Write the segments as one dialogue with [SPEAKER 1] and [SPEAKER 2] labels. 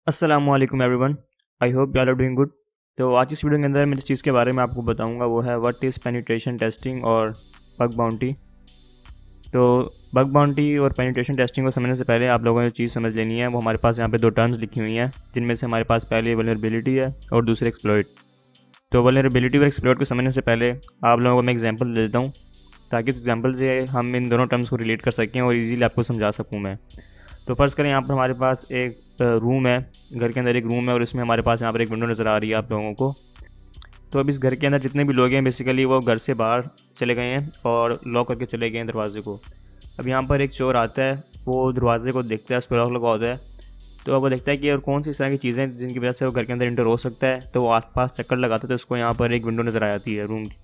[SPEAKER 1] अस्सलामुअलैकुम everyone. I hope you are doing good. तो आज इस वीडियो के अंदर मैं जिस चीज़ के बारे में आपको बताऊंगा वो है व्हाट इज़ पेनिट्रेशन टेस्टिंग और बग बाउंटी। तो बग बाउंटी और पेनिट्रेशन टेस्टिंग को समझने से पहले आप लोगों ने जो चीज़ समझ लेनी है वो हमारे पास यहाँ पे दो टर्म्स लिखी हुई हैं, जिनमें से हमारे पास पहले वल्नरेबिलिटी है और दूसरे एक्सप्लॉइट। तो वल्नरेबिलिटी और एक्सप्लॉइट को समझने से पहले आप लोगों को मैं एग्जाम्पल दे देता हूँ, ताकि उस एग्जाम्पल से हम इन दोनों टर्म्स को रिलेट कर सकें और ईजिली आपको समझा सकूँ मैं। तो फर्ज़ करें यहाँ पर हमारे पास एक रूम है, घर के अंदर एक रूम है और इसमें हमारे पास यहाँ पर एक विंडो नज़र आ रही है आप लोगों को। तो अब इस घर के अंदर जितने भी लोग हैं बेसिकली वो घर से बाहर चले गए हैं और लॉक करके चले गए हैं दरवाजे को। अब यहाँ पर एक चोर आता है, वो दरवाजे को देखता है, उस पर लॉक लगा होता है। तो अब वो देखता है कि और कौन सी इस तरह की चीज़ें जिनकी वजह से वो घर के अंदर इंटर हो सकता है, तो वो आसपास चक्कर लगाता है तो उसको यहाँ पर एक विंडो नज़र आ जाती है रूम की।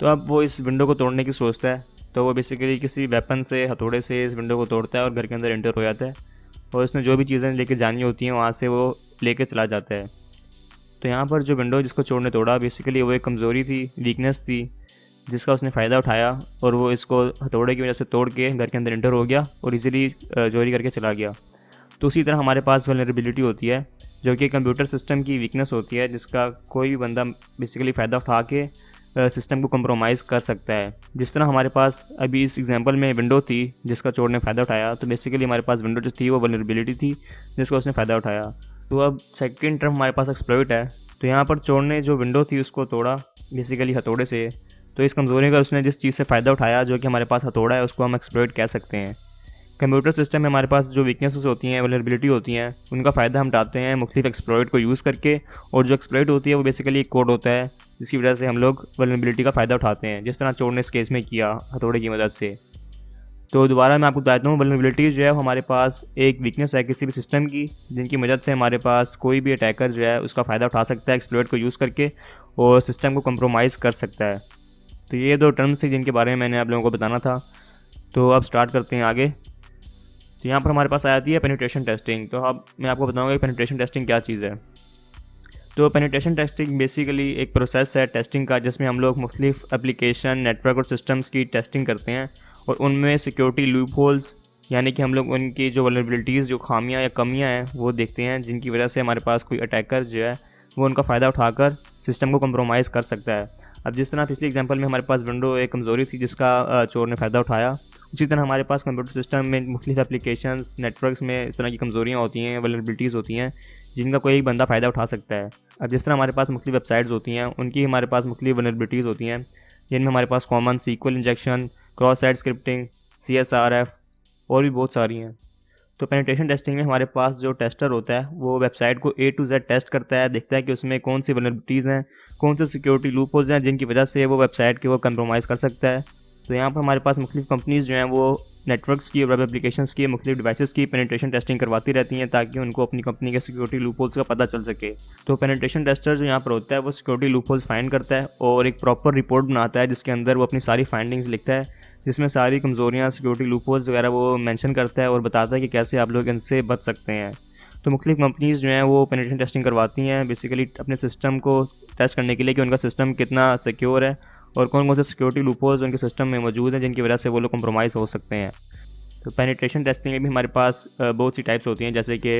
[SPEAKER 1] तो अब वो इस विंडो को तोड़ने की सोचता है, तो वो बेसिकली किसी वेपन से, हथौड़े से इस विंडो को तोड़ता है और घर के अंदर एंटर हो जाता है और उसने जो भी चीज़ें लेके जानी होती हैं वहाँ से वो लेके चला जाता है। तो यहाँ पर जो विंडो जिसको चोर ने तोड़ा बेसिकली वो एक कमज़ोरी थी, वीकनेस थी, जिसका उसने फ़ायदा उठाया और वो इसको हथौड़े की वजह से तोड़ के घर के अंदर एंटर हो गया और इजीली चोरी करके चला गया। तो उसी तरह हमारे पास वल्नरेबिलिटी होती है, जो कि कंप्यूटर सिस्टम की वीकनेस होती है, जिसका कोई भी बंदा बेसिकली फ़ायदा उठा के सिस्टम को कंप्रोमाइज़ कर सकता है। जिस तरह हमारे पास अभी इस एग्जांपल में विंडो थी जिसका चोर ने फ़ायदा उठाया, तो बेसिकली हमारे पास विंडो जो थी वो वल्नरेबिलिटी थी जिसका उसने फ़ायदा उठाया। तो अब सेकंड टर्म हमारे पास एक्सप्लॉइट है। तो यहाँ पर चोर ने जो विंडो थी उसको तोड़ा बेसिकली हथौड़े से। तो इस कमज़ोरी का उसने जिस चीज़ से फ़ायदा उठाया, जो कि हमारे पास हथौड़ा है, उसको हम एक्सप्लॉइट कह सकते हैं। कंप्यूटर सिस्टम में हमारे पास जो वीकनेसेस होती हैं, वल्नरेबिलिटी होती हैं, उनका फ़ायदा हम उठाते हैं मुख्तलिफ एक्सप्लॉइट को यूज़ करके। और जो एक्सप्लॉइट होती है वो बेसिकली एक कोड होता है जिसकी वजह से हम लोग वल्नरेबिलिटी का फ़ायदा उठाते हैं, जिस तरह चोर ने इस केस में किया हथौड़े की मदद से। तो दोबारा मैं आपको बताता हूँ, वल्नरेबिलिटी जो है वो हमारे पास एक वीकनेस है किसी भी सिस्टम की, जिनकी मदद से हमारे पास कोई भी अटैकर जो है उसका फ़ायदा उठा सकता है एक्सप्लॉइट को यूज़ करके और सिस्टम को कंप्रोमाइज़ कर सकता है। तो ये दो टर्म्स थे जिनके बारे में मैंने आप लोगों को बताना था। तो अब स्टार्ट करते हैं आगे। तो यहाँ पर हमारे पास आ जाती है पेनिट्रेशन टेस्टिंग। तो अब मैं आपको बताऊंगा कि पेनिट्रेशन टेस्टिंग क्या चीज़ है। तो पेनिट्रेशन टेस्टिंग बेसिकली एक प्रोसेस है टेस्टिंग का, जिसमें हम लोग मुख्तलिफ एप्लीकेशन, नेटवर्क और सिस्टम्स की टेस्टिंग करते हैं और उनमें सिक्योरिटी लूप होल्स, यानी कि हम लोग उनकी जो वल्नरेबिलिटीज़, जो खामियां या कमियां हैं वो देखते हैं, जिनकी वजह से हमारे पास कोई अटैकर जो है वो उनका फ़ायदा उठाकर सिस्टम को कंप्रोमाइज़ कर सकता है। अब जिस तरह पिछले एग्जांपल में हमारे पास विंडो एक कमज़ोरी थी जिसका चोर ने फ़ायदा उठाया, उसी तरह हमारे पास कंप्यूटर सिस्टम में मुख्तलिफ एप्लीकेशंस, नेटवर्क्स में इस तरह की कमज़ोरियाँ होती हैं, वल्नरेबिलिटीज़ होती हैं, जिनका कोई एक बंदा फ़ायदा उठा सकता है। अब जिस तरह हमारे पास मुख्तलिफ वेबसाइट्स होती हैं, उनकी हमारे पास मुख्तलिफ वल्नरेबिलिटीज़ होती हैं, जिनमें हमारे पास common SQL injection, cross site scripting, CSRF और भी बहुत सारी हैं। तो पेनिट्रेशन टेस्टिंग में हमारे पास जो टेस्टर होता है वो वेबसाइट को A to Z टेस्ट करता है, देखता है कि उसमें कौन सी वल्नरेबिलिटीज़ हैं, कौन से सिक्योरिटी लूप होल्स हैं जिनकी वजह से वो वेबसाइट के वो कंप्रोमाइज़ कर सकता है। तो यहाँ पर हमारे पास मुख्तलिफ कंपनीज़ जो हैं वो नेटवर्क्स की, वेब एप्लीकेशंस की, मुख्तलिफ डिवाइसेस की पेनिट्रेशन टेस्टिंग करवाती रहती हैं, ताकि उनको अपनी कंपनी के सिक्योरिटी लूप होल्स का पता चल सके। तो पेनिट्रेशन टेस्टर जो यहाँ पर होता है वो सिक्योरिटी लूप होल्स फाइंड करता है और एक प्रॉपर रिपोर्ट बनाता है जिसके अंदर वो अपनी सारी फाइंडिंग्स लिखता है, जिसमें सारी कमज़ोरियाँ, सिक्योरिटी लूप होल्स वगैरह वो मेंशन करता है और बताता है कि कैसे आप लोग इनसे बच सकते हैं। तो मुख्तलिफ कंपनीज़ जो हैं वो पेनिट्रेशन टेस्टिंग करवाती हैं बेसिकली अपने सिस्टम को टेस्ट करने के लिए कि उनका सिस्टम कितना सिक्योर है और कौन कौन से सिक्योरिटी लूप होल्स उनके सिस्टम में मौजूद हैं जिनकी वजह से वो लोग कंप्रोमाइज़ हो सकते हैं। तो पेनिट्रेशन टेस्टिंग में भी हमारे पास बहुत सी टाइप्स होती हैं, जैसे कि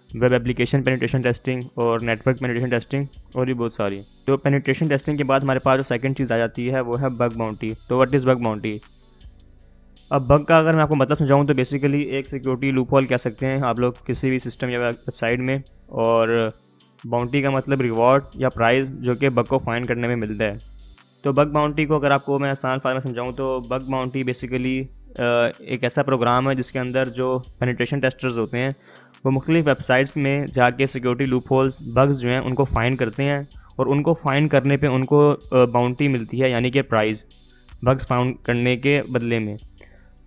[SPEAKER 1] वेब एप्लीकेशन पेनिट्रेशन टेस्टिंग और नेटवर्क पेनिट्रेशन टेस्टिंग और भी बहुत सारी। तो पेनिट्रेशन टेस्टिंग के बाद हमारे पास जो सेकंड चीज़ आ जाती है वो है बग बाउंटी। तो व्हाट इज़ बग बाउंटी? अब बग का अगर मैं आपको मतलब समझाऊँ तो बेसिकली एक सिक्योरिटी लूप होल कह सकते हैं आप लोग किसी भी सिस्टम या वेबसाइट में, और बाउंटी का मतलब रिवॉर्ड या प्राइज़ जो कि बग को फाइंड करने में मिलता है। तो बग बाउंटी को अगर आपको मैं आसान फार्म में समझाऊँ तो बग बाउंटी बेसिकली एक ऐसा प्रोग्राम है जिसके अंदर जो पेनिट्रेशन टेस्टर्स होते हैं वो मुख्तलिफ वेबसाइट्स में जाके सिक्योरिटी लूप होल्स, बग्स जो हैं उनको फाइंड करते हैं और उनको फाइंड करने पे उनको बाउंटी मिलती है, यानी कि प्राइज़, बग्स फाउंड करने के बदले में।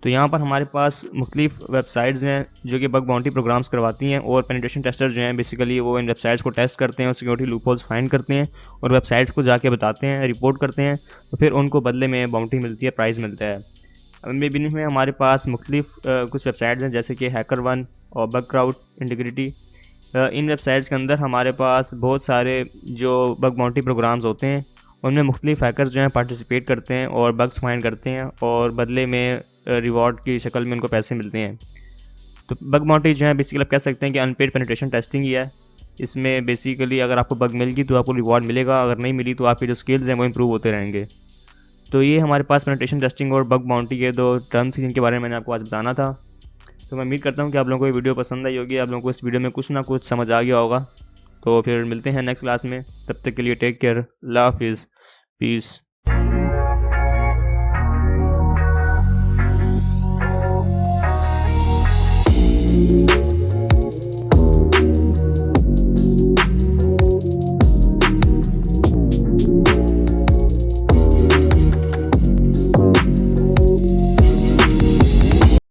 [SPEAKER 1] तो यहाँ पर हमारे पास मुख्तलिफ वेबसाइट्स हैं जो कि बग बाउंटी प्रोग्राम्स करवाती हैं और पेनिट्रेशन टेस्टर जो हैं बेसिकली वो इन वेबसाइट्स को टेस्ट करते हैं और सिक्योरिटी लूप होल्स फाइंड करते हैं और वेबसाइट्स को जाके बताते हैं, रिपोर्ट करते हैं, तो फिर उनको बदले में बाउंटी मिलती है, प्राइज़ मिलता है। इनमें में हमारे पास मुख्तलिफ कुछ वेबसाइट्स हैं जैसे कि हैकर1 और बग क्राउड इंटीग्रिटी। इन वेबसाइट्स के अंदर हमारे पास बहुत सारे जो बग बाउंटी प्रोग्राम्स होते हैं उनमें मुख्तलिफ हैकर्स जो हैं पार्टिसिपेट करते हैं और बग्स फाइंड करते हैं और बदले में रिवॉर्ड की शक्ल में उनको पैसे मिलते हैं। तो बग बाउंटी जो है बेसिकली आप कह सकते हैं कि अनपेड पेनिट्रेशन टेस्टिंग ही है। इसमें बेसिकली अगर आपको बग मिल गई तो आपको रिवॉर्ड मिलेगा, अगर नहीं मिली तो आपके जो स्किल्स हैं वो इंप्रूव होते रहेंगे। तो ये हमारे पास पेनिट्रेशन टेस्टिंग और बग बाउंटी के दो टर्म्स थी जिनके बारे में मैंने आपको आज बताना था। तो मैं उम्मीद करता हूँ कि आप लोगों को ये वीडियो पसंद आई होगी, आप लोगों को इस वीडियो में कुछ ना कुछ समझ आ गया होगा। तो फिर मिलते हैं नेक्स्ट क्लास में, तब तक के लिए टेक केयर, अल्लाह हाफिज़, पीस।